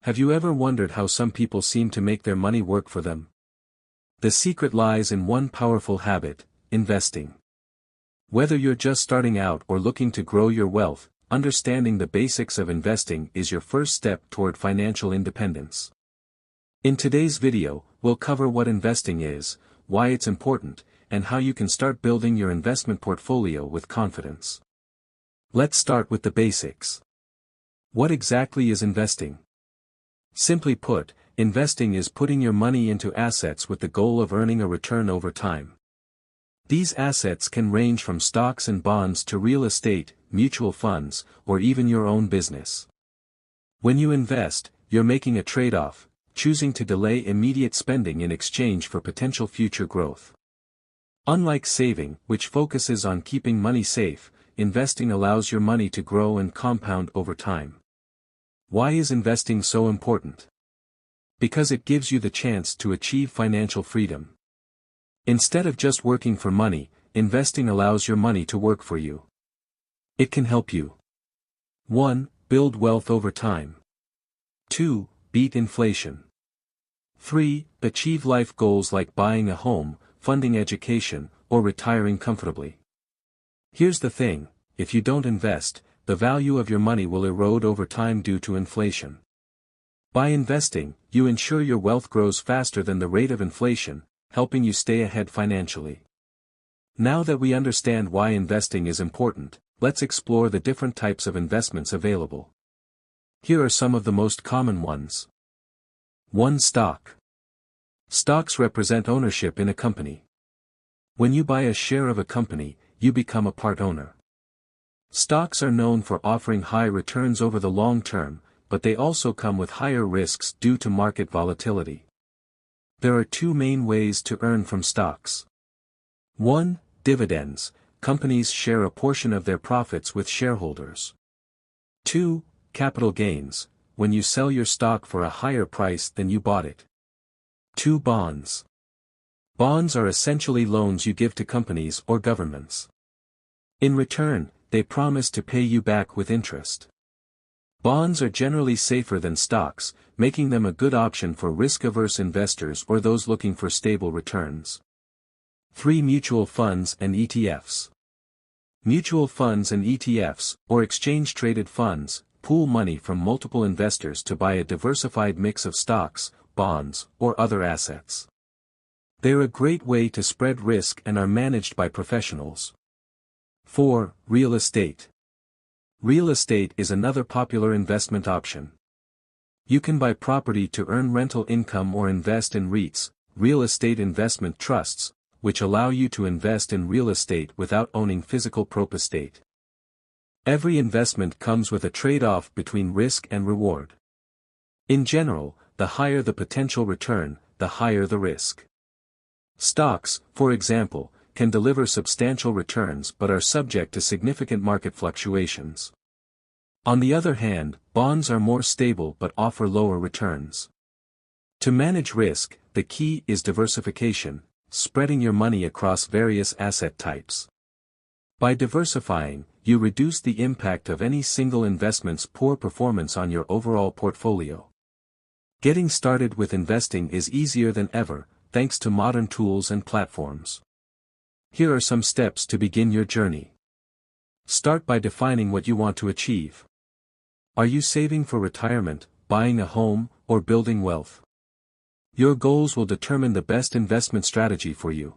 Have you ever wondered how some people seem to make their money work for them? The secret lies in one powerful habit: investing. Whether you're just starting out or looking to grow your wealth, understanding the basics of investing is your first step toward financial independence. In today's video, we'll cover what investing is, why it's important, and how you can start building your investment portfolio with confidence. Let's start with the basics. What exactly is investing? Simply put, investing is putting your money into assets with the goal of earning a return over time. These assets can range from stocks and bonds to real estate, mutual funds, or even your own business. When you invest, you're making a trade-off, choosing to delay immediate spending in exchange for potential future growth. Unlike saving, which focuses on keeping money safe, investing allows your money to grow and compound over time. Why is investing so important? Because it gives you the chance to achieve financial freedom. Instead of just working for money, investing allows your money to work for you. It can help you: 1. Build wealth over time. 2. Beat inflation. 3. Achieve life goals like buying a home, funding education, or retiring comfortably. Here's the thing: if you don't invest, the value of your money will erode over time due to inflation. By investing, you ensure your wealth grows faster than the rate of inflation, helping you stay ahead financially. Now that we understand why investing is important, let's explore the different types of investments available. Here are some of the most common ones. 1. Stock. Stocks represent ownership in a company. When you buy a share of a company, you become a part owner. Stocks are known for offering high returns over the long term, but they also come with higher risks due to market volatility. There are two main ways to earn from stocks. 1. Dividends. Companies share a portion of their profits with shareholders. 2. Capital gains. When you sell your stock for a higher price than you bought it. 2. Bonds. Bonds are essentially loans you give to companies or governments. In return, they promise to pay you back with interest. Bonds are generally safer than stocks, making them a good option for risk-averse investors or those looking for stable returns. 3. Mutual funds and ETFs. Mutual funds and ETFs, or exchange-traded funds, pool money from multiple investors to buy a diversified mix of stocks, bonds, or other assets. They're a great way to spread risk and are managed by professionals. 4. Real estate. Real estate is another popular investment option. You can buy property to earn rental income or invest in REITs, real estate investment trusts, which allow you to invest in real estate without owning physical estate. Every investment comes with a trade-off between risk and reward. In general, the higher the potential return, the higher the risk. Stocks, for example, can deliver substantial returns but are subject to significant market fluctuations. On the other hand, bonds are more stable but offer lower returns. To manage risk, the key is diversification, spreading your money across various asset types. By diversifying, you reduce the impact of any single investment's poor performance on your overall portfolio. Getting started with investing is easier than ever, thanks to modern tools and platforms. Here are some steps to begin your journey. Start by defining what you want to achieve. Are you saving for retirement, buying a home, or building wealth? Your goals will determine the best investment strategy for you.